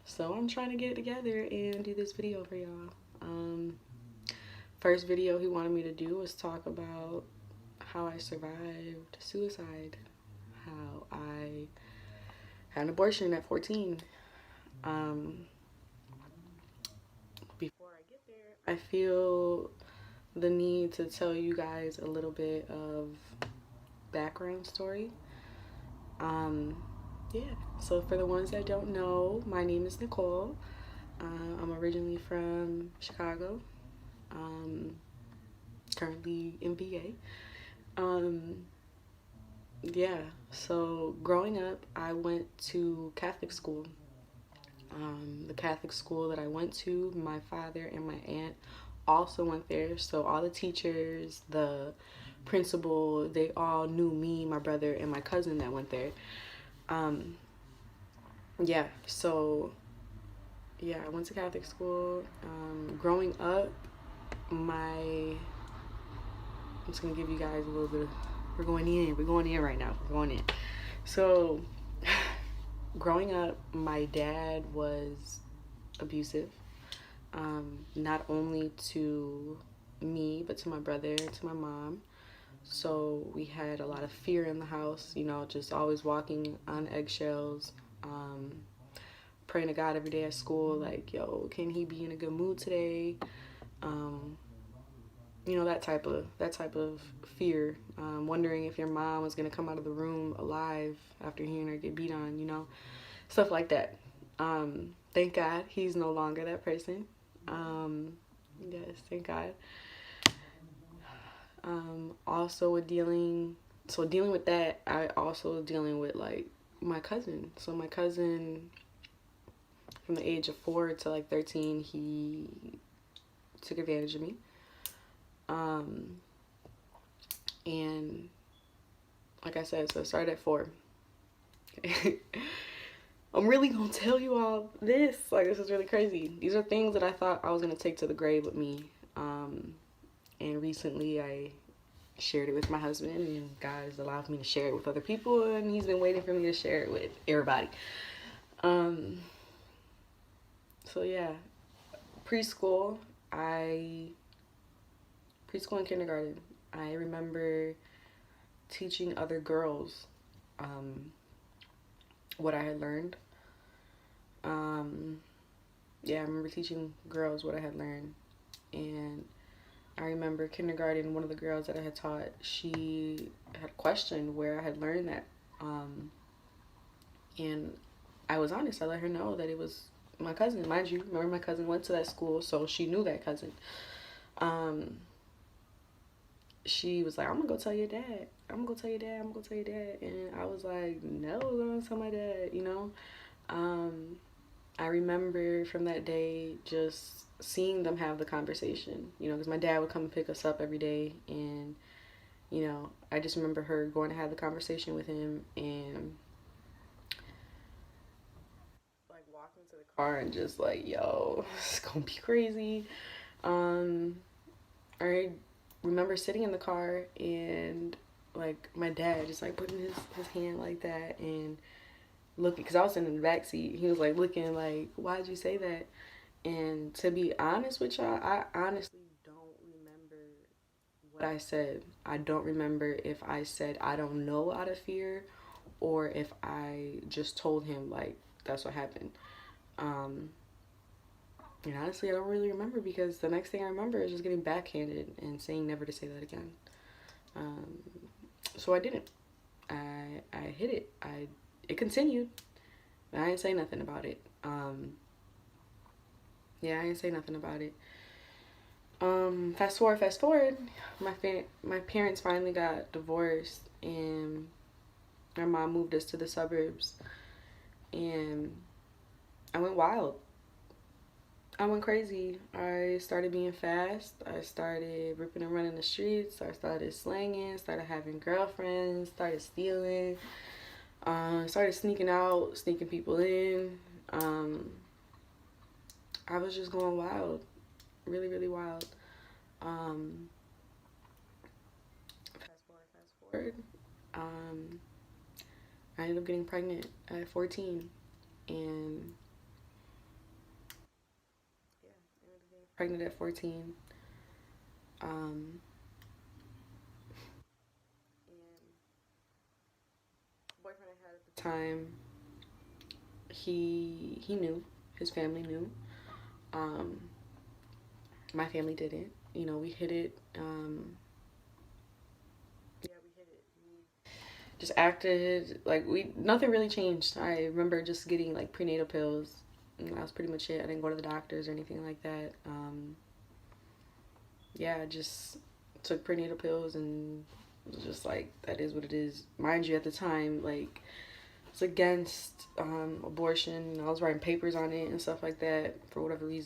So I'm trying to get it together and do this video for y'all. First video he wanted me to do was talk about how I survived suicide, how I had an abortion at 14. Um, Before I get there, I feel the need to tell you guys a little bit of background story. Um, yeah, so for the ones that don't know, my name is Nicole. I'm originally from Chicago, um, currently in VA. Yeah, so growing up, I went to Catholic school. The Catholic school that I went to, my father and my aunt also went there. So all the teachers, the principal, they all knew me, my brother, and my cousin that went there. Um, yeah, so yeah, I went to Catholic school. Growing up, I'm just gonna give you guys a little bit of, we're going in right now, we're going in. So, growing up, my dad was abusive, not only to me, but to my brother, to my mom. So, we had a lot of fear in the house, just always walking on eggshells, um, praying to God every day at school, like, yo, can he be in a good mood today? Um, that type of fear, wondering if your mom was gonna come out of the room alive after hearing her get beat on, stuff like that. Thank God he's no longer that person. um, yes, thank God. Also with dealing with that, I also dealing with like my cousin. So my cousin, from the age of 4 to like 13, he took advantage of me. um, and like I said, so it started at 4. I'm really gonna tell you all this. Like, this is really crazy. These are things that I thought I was gonna take to the grave with me. And recently I shared it with my husband, and God has allowed me to share it with other people, and He's been waiting for me to share it with everybody. Um, so yeah, preschool, I preschool and kindergarten. I remember teaching other girls um, what I had learned. Um, yeah, I remember teaching girls what I had learned. And I remember kindergarten, one of the girls that I had taught, she had questioned where I had learned that. Um, and I was honest. I let her know that it was my cousin. Mind you, remember my cousin went to that school, so she knew that cousin. Um, she was like, I'm gonna go tell your dad. I'm gonna go tell your dad. I'm gonna go tell your dad. And I was like, no, I'm gonna tell my dad. Um, I remember from that day just seeing them have the conversation, because my dad would come and pick us up every day. And, I just remember her going to have the conversation with him and like walking to the car and just like, yo, it's gonna be crazy. Um, I remember sitting in the car and like my dad just like putting his hand like that and looking, because I was sitting in the back seat. He was like looking like, why'd you say that? And to be honest with y'all, I honestly don't remember what I said. I don't remember if I said I don't know out of fear or if I just told him like that's what happened. Um, and honestly, I don't really remember because the next thing I remember is just getting backhanded and saying never to say that again. Um, so I didn't. I hit it. It continued. I didn't say nothing about it. Yeah, I didn't say nothing about it. Fast forward, my parents finally got divorced, and my mom moved us to the suburbs, and I went wild. I went crazy. I started being fast. I started ripping and running the streets. I started slanging. Started having girlfriends. Started stealing. Started sneaking out, sneaking people in. Um, I was just going wild, really, really wild. Um, fast forward. Um, I ended up getting pregnant at 14, and pregnant at 14. And the boyfriend I had at the time, he knew, his family knew. Um, my family didn't. You know, we hid it. Yeah, we hid it. We just acted like we nothing really changed. I remember just getting like prenatal pills. And that was pretty much it. I didn't go to the doctors or anything like that. Yeah, I just took prenatal pills and was just like that is what it is. Mind you, at the time, like it's against abortion. I was writing papers on it and stuff like that for whatever reason.